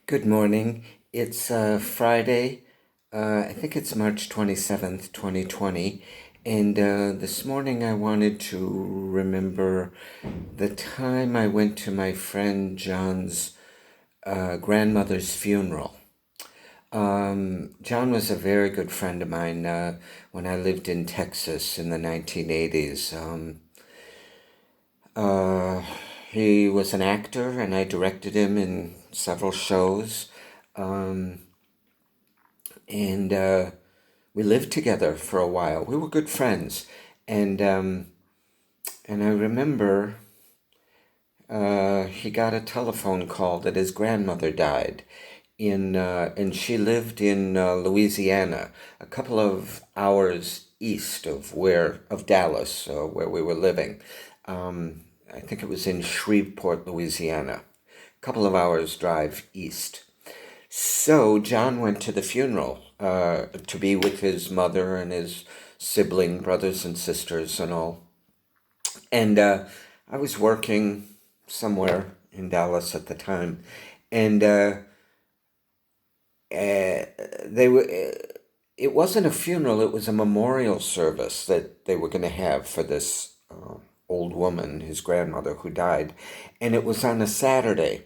Good morning. It's Friday. I think it's March 27th, 2020. And this morning I wanted to remember the time I went to my friend John's grandmother's funeral. John was a very good friend of mine when I lived in Texas in the 1980s. Uh, he was an actor, and I directed him in several shows. Um, and we lived together for a while. We were good friends, and I remember he got a telephone call that his grandmother died, and she lived in Louisiana, a couple of hours east of Dallas, where we were living. I think it was in Shreveport, Louisiana, a couple of hours drive east. So John went to the funeral to be with his mother and his sibling brothers and sisters and all. And I was working somewhere in Dallas at the time, and they were. It wasn't a funeral; it was a memorial service that they were going to have for this old woman, his grandmother, who died, and it was on a Saturday.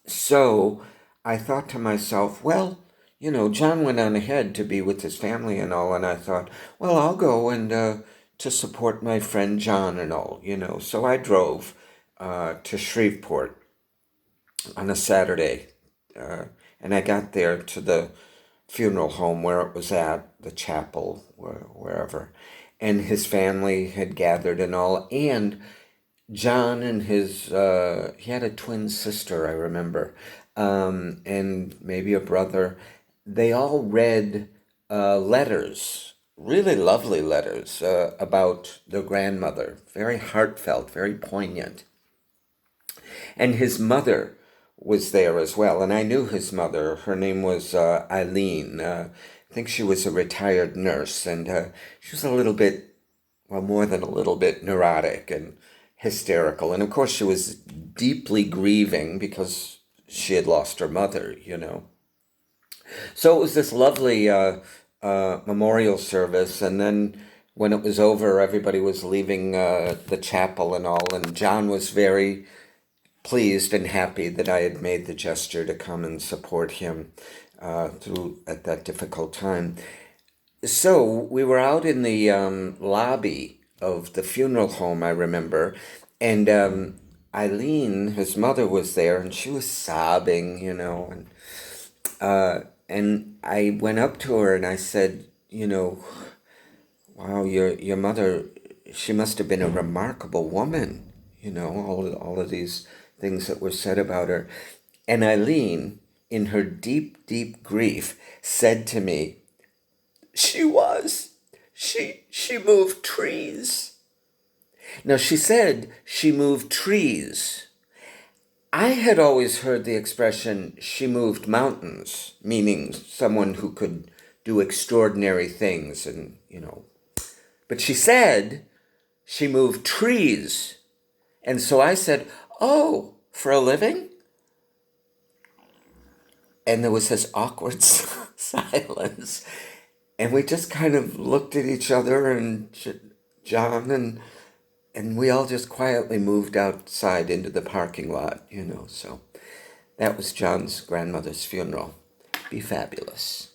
So I thought to myself, well, John went on ahead to be with his family and all, and I thought, well, I'll go and to support my friend John and all. So I drove to Shreveport on a Saturday, uh, and I got there to the funeral home where it was at, the chapel, wherever, and his family had gathered and all, and John and he had a twin sister, I remember, and maybe a brother. They all read letters, really lovely letters about their grandmother, very heartfelt, very poignant. And his mother was there as well, and I knew his mother. Her name was Eileen. I think she was a retired nurse, and she was a little bit, well, more than a little bit neurotic and hysterical. And of course, she was deeply grieving because she had lost her mother. So it was this lovely memorial service. And then when it was over, everybody was leaving the chapel and all. And John was very pleased and happy that I had made the gesture to come and support him through at that difficult time. So we were out in the lobby of the funeral home, I remember, and Eileen, his mother, was there, and she was sobbing, and I went up to her and I said, wow, your mother, she must have been a remarkable woman, all of these things that were said about her. And Eileen, in her deep, deep grief, said to me, she was. She moved trees. Now she said she moved trees. I had always heard the expression she moved mountains, meaning someone who could do extraordinary things and. But she said she moved trees. And so I said, "Oh, for a living?" And there was this awkward silence. And we just kind of looked at each other and John and we all just quietly moved outside into the parking lot. So that was John's grandmother's funeral. Be fabulous.